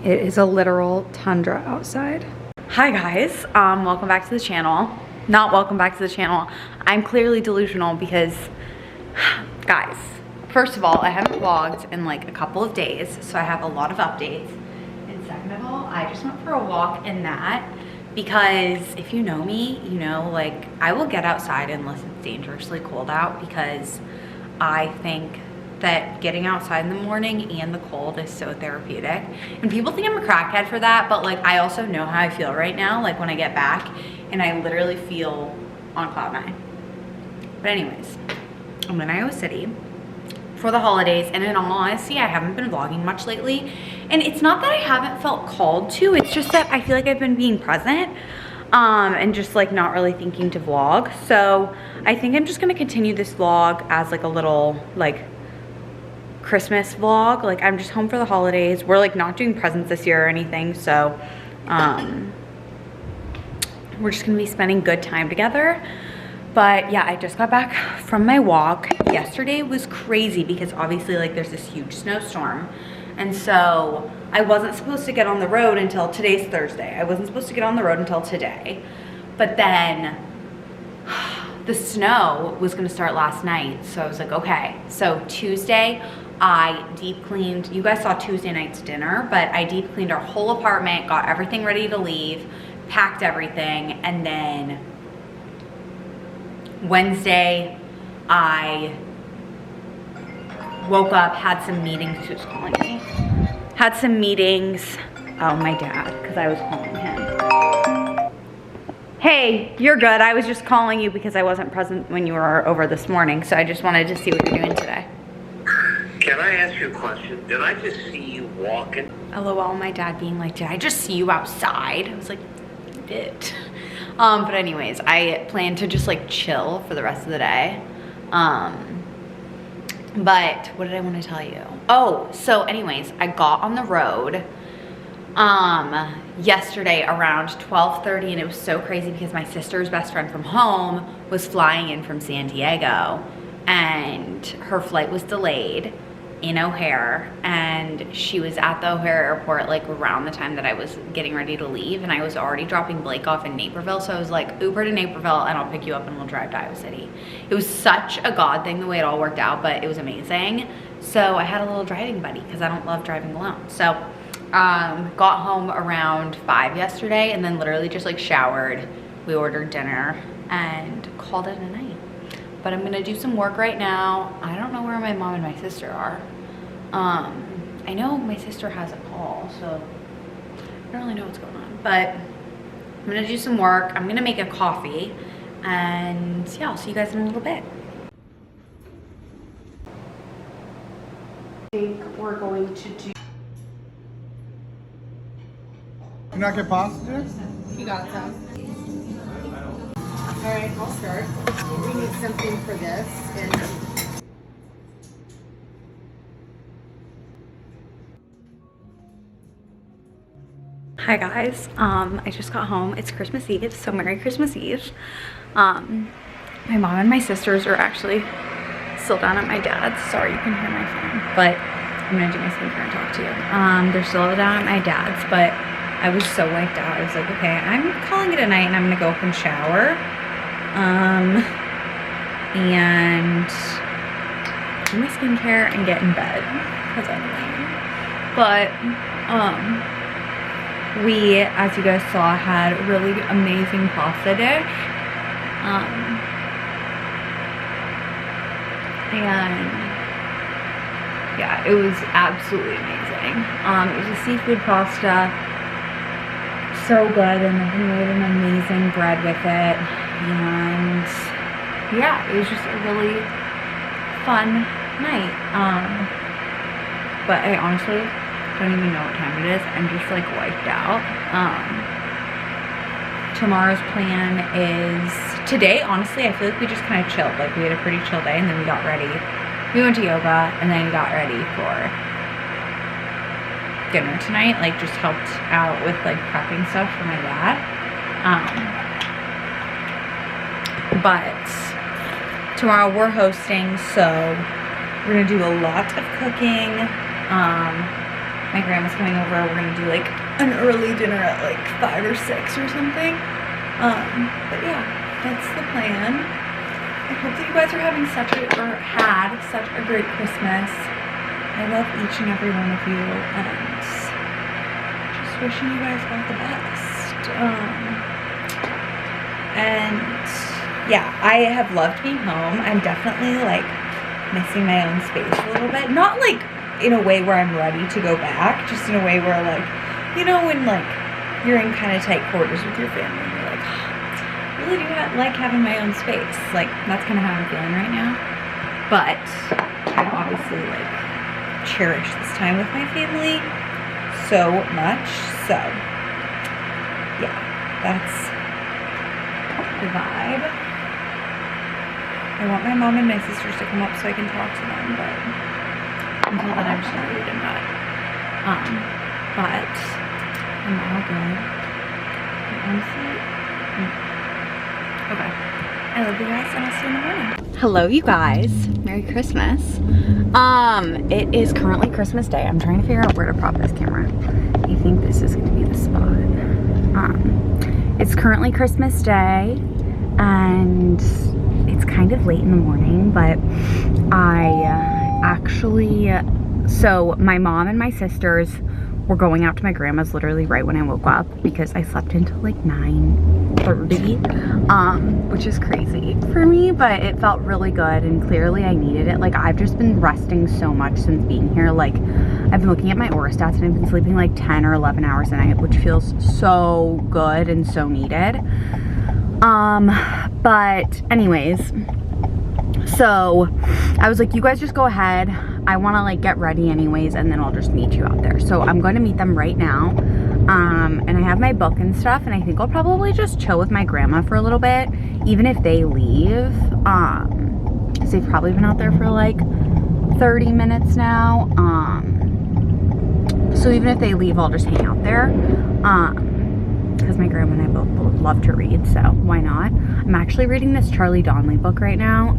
It is a literal tundra outside. Hi guys, welcome back to the channel. Not welcome back to the channel. I'm clearly delusional because, guys, first of all, I haven't vlogged in like a couple of days, so I have a lot of updates. And second of all, I just went for a walk in that because if you know me, you know, like I will get outside unless it's dangerously cold out because I think that getting outside in the morning and the cold is so therapeutic. And people think I'm a crackhead for that, but like I also know how I feel right now, like when I get back and I literally feel on cloud nine. But anyways, I'm in Iowa City for the holidays, and in all honesty, I haven't been vlogging much lately. And it's not that I haven't felt called to, it's just that I feel like I've been being present and just like not really thinking to vlog. So I think I'm just gonna continue this vlog as like a little like Christmas vlog. Like I'm just home for the holidays. We're like not doing presents this year or anything, so we're just gonna be spending good time together. But yeah, I just got back from my walk. Yesterday was crazy because obviously like there's this huge snowstorm, and so I wasn't supposed to get on the road until today's Thursday. I wasn't supposed to get on the road until today, but then the snow was gonna start last night, so I was like, okay. So Tuesday, I deep cleaned, you guys saw Tuesday night's dinner, but I deep cleaned our whole apartment, got everything ready to leave, packed everything, and then Wednesday, I woke up, had some meetings. Who's calling me? Had some meetings. Oh, my dad, because I was calling him. Hey, you're good. I was just calling you because I wasn't present when you were over this morning, so I just wanted to see what you're doing today. Can I ask you a question? Did I just see you walking? LOL, my dad being like, did I just see you outside? I was like, you did. But anyways, I plan to just like chill for the rest of the day. But what did I want to tell you? Oh, so anyways, I got on the road yesterday around 12:30, and it was so crazy because my sister's best friend from home was flying in from San Diego, and her flight was delayed in O'Hare, and she was at the O'Hare airport like around the time that I was getting ready to leave, and I was already dropping Blake off in Naperville, so I was like, Uber to Naperville and I'll pick you up and we'll drive to Iowa City. It was such a God thing the way it all worked out, but it was amazing. So I had a little driving buddy because I don't love driving alone. So got home around 5 yesterday, and then literally just like showered, we ordered dinner and called it a night. But I'm gonna do some work right now. I don't know where my mom and my sister are. I know my sister has a call, so I don't really know what's going on. But I'm gonna do some work. I'm gonna make a coffee, and yeah, I'll see you guys in a little bit. I think we're going to do. You not get pasta? You got some. All right, I'll start. We need something for this. And Hi guys, I just got home. It's Christmas Eve, so Merry Christmas Eve. My mom and my sisters are actually still down at my dad's. Sorry, you can hear my phone, but I'm gonna do my skincare and talk to you. They're still down at my dad's, but I was so wiped out. I was like, okay, I'm calling it a night and I'm gonna go up and shower. And do my skincare and get in bed because I'm lame. But, we, as you guys saw, had a really amazing pasta dish. And yeah, it was absolutely amazing. It was a seafood pasta, so good, and then we made an amazing bread with it. And yeah, it was just a really fun night. But I honestly don't even know what time it is. I'm just like wiped out. Tomorrow's plan is today. Honestly, I feel like we just kind of chilled. Like we had a pretty chill day, and then we got ready. We went to yoga, and then got ready for dinner tonight. Like just helped out with like prepping stuff for my dad. But tomorrow we're hosting, so we're gonna do a lot of cooking. my grandma's coming over. We're gonna do like an early dinner at like 5 or 6 or something. But yeah, that's the plan. I hope that you guys are having had such a great Christmas. I love each and every one of you, and just wishing you guys all the best. And yeah, I have loved being home. I'm definitely like missing my own space a little bit. Not like in a way where I'm ready to go back, just in a way where like, you know, when like you're in kind of tight quarters with your family and you're like, oh, I really do like having my own space. Like that's kind of how I'm feeling right now. But I obviously like cherish this time with my family so much. So yeah, that's the vibe. I want my mom and my sisters to come up so I can talk to them, but until then I'm just gonna read in bed. But I'm all good. And honestly, okay. I love you guys, and I'll see you in the morning. Hello, you guys. Merry Christmas. It is currently Christmas Day. I'm trying to figure out where to prop this camera. I think this is gonna be the spot. It's currently Christmas Day, and it's kind of late in the morning, but so my mom and my sisters were going out to my grandma's literally right when I woke up because I slept until like 9:30, which is crazy for me, but it felt really good and clearly I needed it. Like I've just been resting so much since being here. Like I've been looking at my Aura stats and I've been sleeping like 10 or 11 hours a night, which feels so good and so needed. But anyways, so I was like, you guys just go ahead. I want to like get ready anyways, and then I'll just meet you out there. So I'm going to meet them right now. And I have my book and stuff, and I think I'll probably just chill with my grandma for a little bit, even if they leave. Because they've probably been out there for like 30 minutes now. So even if they leave, I'll just hang out there. Because my grandma and I both love to read, so why not? I'm actually reading this Charlie Donnelly book right now.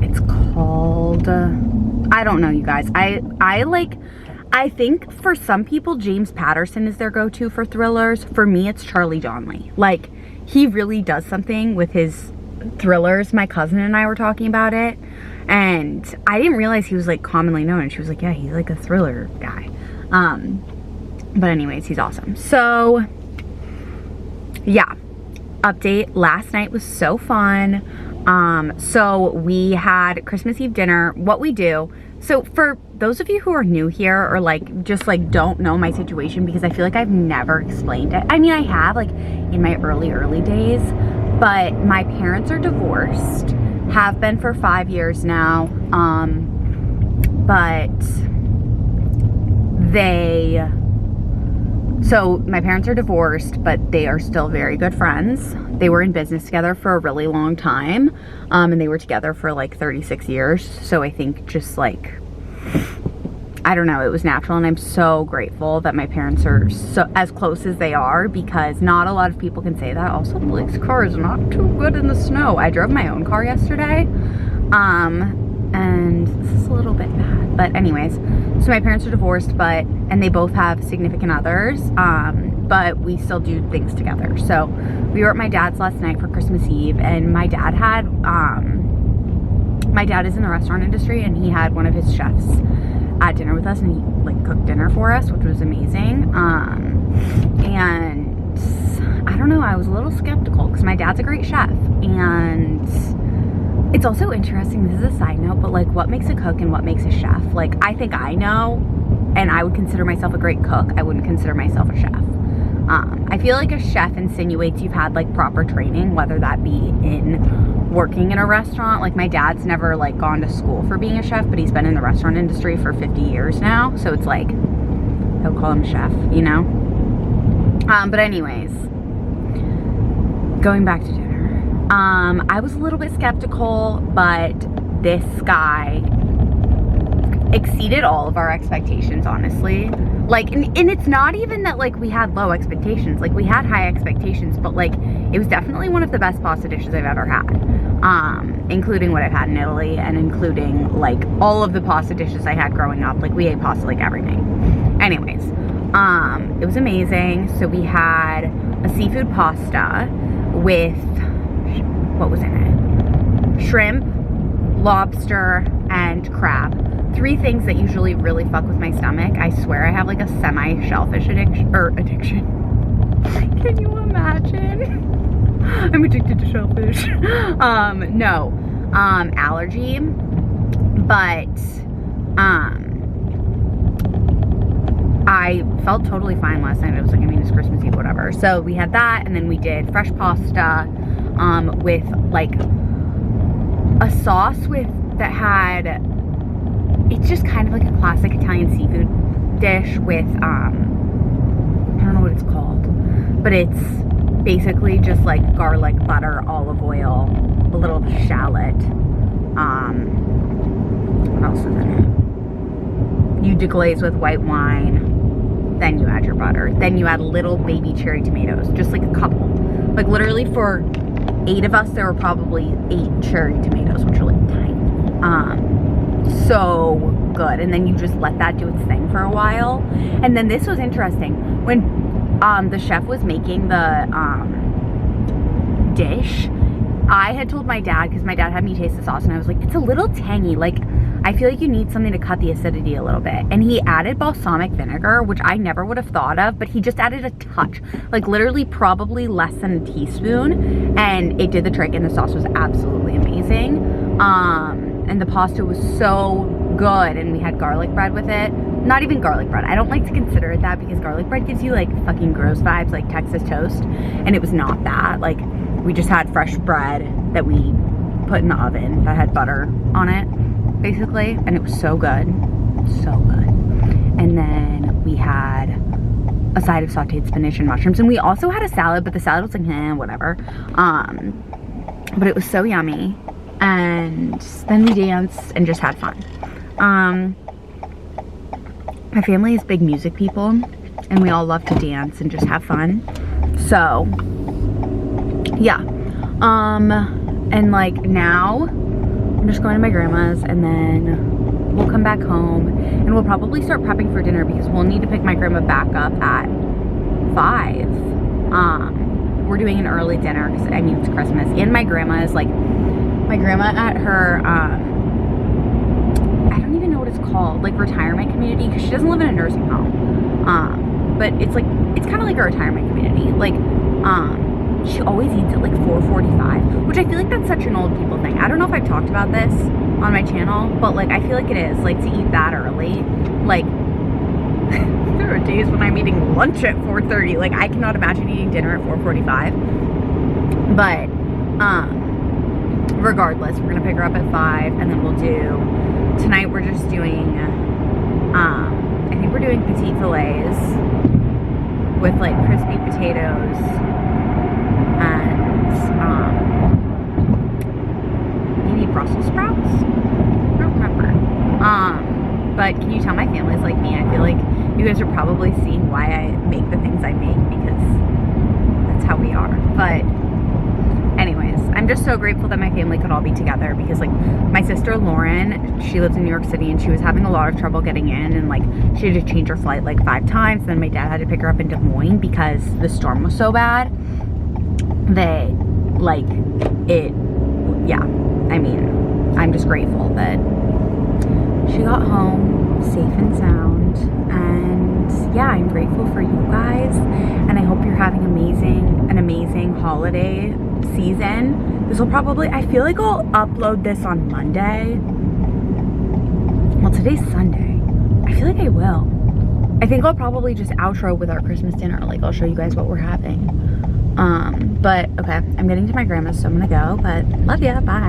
It's called, I don't know, you guys. I think for some people, James Patterson is their go-to for thrillers. For me, it's Charlie Donnelly. Like, he really does something with his thrillers. My cousin and I were talking about it, and I didn't realize he was like commonly known, and she was like, yeah, he's like a thriller guy. But anyways, he's awesome. So yeah, update. Last night was so fun. So we had Christmas Eve dinner. What we do, so for those of you who are new here or like just like don't know my situation, because I feel like I've never explained it. I mean, I have like in my early days, but my parents are divorced, have been for 5 years now. So my parents are divorced, but they are still very good friends. They were in business together for a really long time, and they were together for like 36 years. So I think just like, I don't know, it was natural, and I'm so grateful that my parents are so as close as they are, because not a lot of people can say that. Also, Blake's car is not too good in the snow. I drove my own car yesterday, and this is a little bit bad, but anyways, so my parents are divorced, and they both have significant others, but we still do things together. So we were at my dad's last night for Christmas Eve, and my dad is in the restaurant industry, and he had one of his chefs at dinner with us, and he like cooked dinner for us, which was amazing. And I don't know, I was a little skeptical because my dad's a great chef, and it's also interesting, this is a side note, but like what makes a cook and what makes a chef? Like I think I know, and I would consider myself a great cook. I wouldn't consider myself a chef. I feel like a chef insinuates you've had like proper training, whether that be in working in a restaurant. Like my dad's never like gone to school for being a chef, but he's been in the restaurant industry for 50 years now. So it's like, he'll call him chef, you know? But anyways, going back to dinner. I was a little bit skeptical, but this guy exceeded all of our expectations, honestly. Like, and it's not even that like we had low expectations. Like we had high expectations, but like it was definitely one of the best pasta dishes I've ever had. Including what I've had in Italy and including like all of the pasta dishes I had growing up. Like we ate pasta like everything. Anyways, it was amazing. So we had a seafood pasta with, what was in it? Shrimp, lobster, and crab. 3 things that usually really fuck with my stomach. I swear I have like a semi-shellfish addiction. Can you imagine? I'm addicted to shellfish. No, allergy, but, I felt totally fine last night. I was like, I mean, it's Christmas Eve, whatever. So we had that, and then we did fresh pasta, with like a sauce that had, it's just kind of like a classic Italian seafood dish with, I don't know what it's called, but it's basically just like garlic, butter, olive oil, a little shallot. What else is in it? You deglaze with white wine, then you add your butter. Then you add little baby cherry tomatoes, just like a couple. Like literally for 8 of us, there were probably 8 cherry tomatoes, which are like tiny. So good. And then you just let that do its thing for a while. And then this was interesting. When the chef was making the dish, I had told my dad, because my dad had me taste the sauce, and I was like, it's a little tangy. Like, I feel like you need something to cut the acidity a little bit. And he added balsamic vinegar, which I never would have thought of, but he just added a touch. Like literally probably less than a teaspoon. And it did the trick, and the sauce was absolutely amazing. And the pasta was so good, and we had garlic bread with it. Not even garlic bread. I don't like to consider it that because garlic bread gives you like fucking gross vibes, like Texas toast, and it was not that. Like we just had fresh bread that we put in the oven that had butter on it, basically, and it was so good. So good. And then we had a side of sauteed spinach and mushrooms, and we also had a salad, but the salad was like, whatever. But it was so yummy. And then we danced and just had fun. My family is big music people, and we all love to dance and just have fun. So yeah, and like now I'm just going to my grandma's, and then we'll come back home, and we'll probably start prepping for dinner because we'll need to pick my grandma back up at 5. We're doing an early dinner because I mean it's Christmas, and my grandma is like, my grandma at her, I don't even know what it's called, like retirement community, because she doesn't live in a nursing home. But it's like, it's kind of like a retirement community. Like, she always eats at like 4:45, which I feel like that's such an old people thing. I don't know if I've talked about this on my channel, but like, I feel like it is, like to eat that early. Like, there are days when I'm eating lunch at 4:30. Like, I cannot imagine eating dinner at 4:45. But, regardless, we're gonna pick her up at 5, and then we'll do, tonight we're just doing, I think we're doing petite fillets with like crispy potatoes and maybe Brussels sprouts? I don't remember. But can you tell my family's like me? I feel like you guys are probably seeing why I make the things I make, because that's how we are. But anyways, I'm just so grateful that my family could all be together, because like my sister Lauren, she lives in New York City, and she was having a lot of trouble getting in, and like she had to change her flight like 5 times. And then my dad had to pick her up in Des Moines because the storm was so bad that like it, yeah, I mean, I'm just grateful that she got home safe and sound. And yeah, I'm grateful for you guys, and I hope you're having an amazing holiday season. This will probably, I feel like I'll upload this on Monday. Well, today's Sunday. I feel like I will. I think I'll probably just outro with our Christmas dinner. Like, I'll show you guys what we're having. But okay, I'm getting to my grandma's, so I'm gonna go, but love ya, bye.